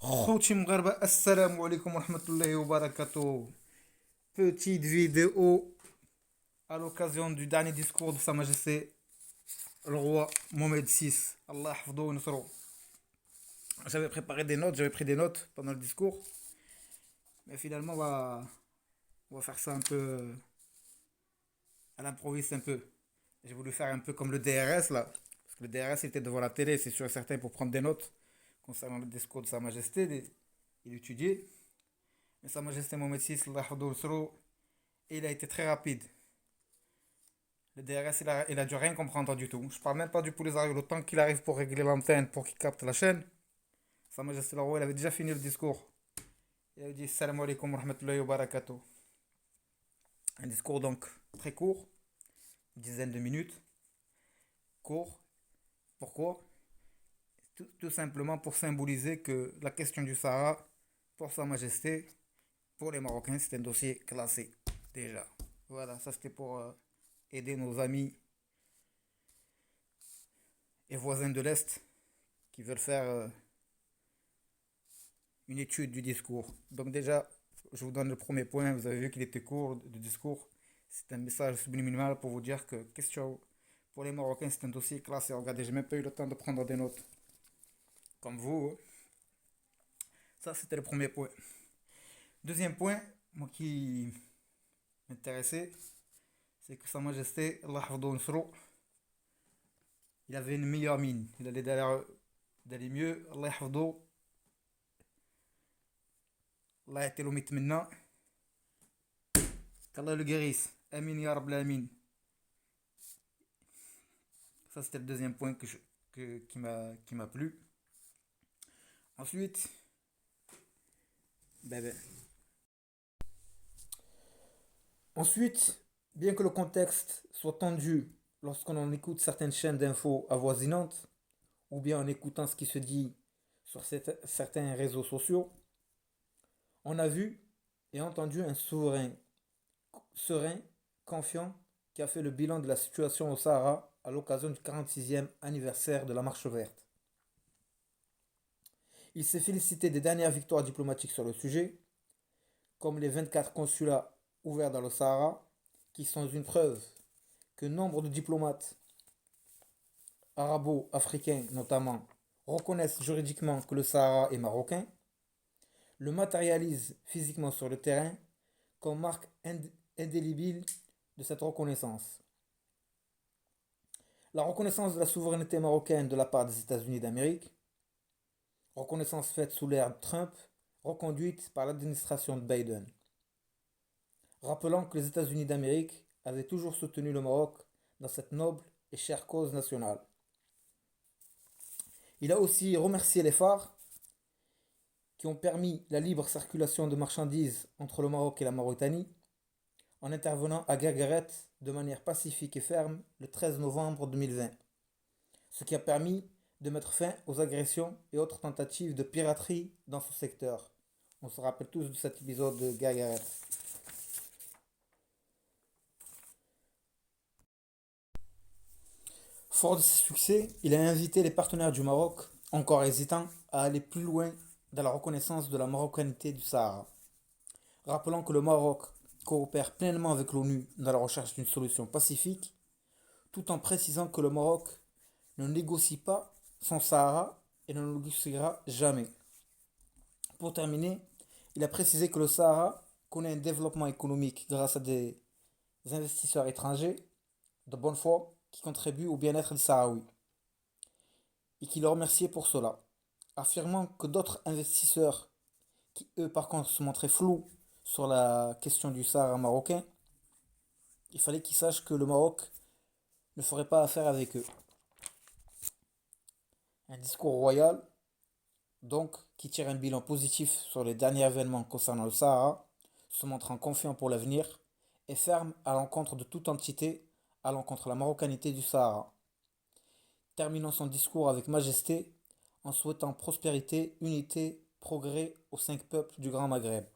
خوتي مغاربة السلام عليكم ورحمة الله وبركاته. Petite vidéo à l'occasion du dernier discours de Sa Majesté le roi Mohamed VI. Allah hafdou wa nasrou. J'avais préparé des notes, j'avais pris des notes pendant le discours, mais finalement on va faire ça un peu à l'improviste un peu. J'ai voulu faire un peu comme le DRS là, parce que le DRS était devant la télé, c'est sûr et certain pour prendre des notes concernant le discours de Sa Majesté, il étudiait. Mais Sa Majesté Mohamed VI, Allah hafdou wa nasrou, et il a été très rapide. Le DRS, il a dû rien comprendre du tout. Je parle même pas du poulet le temps qu'il arrive pour régler l'antenne pour qu'il capte la chaîne. Sa Majesté le roi, il avait déjà fini le discours. Il avait dit Salam alaikum wa rahmatullahi wa barakatuh. Un discours donc très court, une dizaine de minutes. Court. Pourquoi? Tout simplement pour symboliser que la question du Sahara, pour Sa Majesté, pour les Marocains, c'est un dossier classé. Déjà. Voilà, ça c'était pour aider nos amis et voisins de l'Est qui veulent faire une étude du discours. Donc déjà, je vous donne le premier point. Vous avez vu qu'il était court, le discours. C'est un message subliminal pour vous dire que question pour les Marocains, c'est un dossier classé. Regardez, j'ai même pas eu le temps de prendre des notes. Comme vous, hein. Ça, c'était le premier point. Deuxième point, moi qui m'intéressait, c'est que Sa Majesté, Allah hafdou wa nasrou, il avait une meilleure mine. Il allait d'aller mieux. Allah hafdou, Allah يعطيلو منا. qu'Allah le guérisse. Amin ya Rabb Amin. Ça, c'était le deuxième point qui m'a plu. Ensuite, ben, ben. Ensuite, bien que le contexte soit tendu lorsqu'on en écoute certaines chaînes d'infos avoisinantes, ou bien en écoutant ce qui se dit sur certains réseaux sociaux, on a vu et entendu un souverain serein, confiant, qui a fait le bilan de la situation au Sahara à l'occasion du 46e anniversaire de la Marche verte. Il s'est félicité des dernières victoires diplomatiques sur le sujet, comme les 24 consulats ouverts dans le Sahara, qui sont une preuve que nombre de diplomates arabo-africains notamment reconnaissent juridiquement que le Sahara est marocain, le matérialisent physiquement sur le terrain comme marque indélébile de cette reconnaissance. La reconnaissance de la souveraineté marocaine de la part des États-Unis d'Amérique, reconnaissance faite sous l'ère Trump, reconduite par l'administration de Biden. Rappelant que les États-Unis d'Amérique avaient toujours soutenu le Maroc dans cette noble et chère cause nationale. Il a aussi remercié les phares qui ont permis la libre circulation de marchandises entre le Maroc et la Mauritanie en intervenant à Guergueret de manière pacifique et ferme le 13 novembre 2020, ce qui a permis de mettre fin aux agressions et autres tentatives de piraterie dans ce secteur. On se rappelle tous de cet épisode de Guergueret. Fort de ses succès, il a invité les partenaires du Maroc, encore hésitants, à aller plus loin dans la reconnaissance de la marocanité du Sahara, rappelant que le Maroc coopère pleinement avec l'ONU dans la recherche d'une solution pacifique, tout en précisant que le Maroc ne négocie pas son Sahara et ne le négociera jamais. Pour terminer, il a précisé que le Sahara connaît un développement économique grâce à des investisseurs étrangers de bonne foi qui contribuent au bien-être des Sahraouis et qui le remerciait pour cela, affirmant que d'autres investisseurs qui eux par contre se montraient flous sur la question du Sahara marocain, il fallait qu'ils sachent que le Maroc ne ferait pas affaire avec eux. Un discours royal, donc, qui tire un bilan positif sur les derniers événements concernant le Sahara, se montrant confiant pour l'avenir et ferme à l'encontre de toute entité à l'encontre de la marocanité du Sahara, terminant son discours avec majesté en souhaitant prospérité, unité, progrès aux 5 peuples du Grand Maghreb.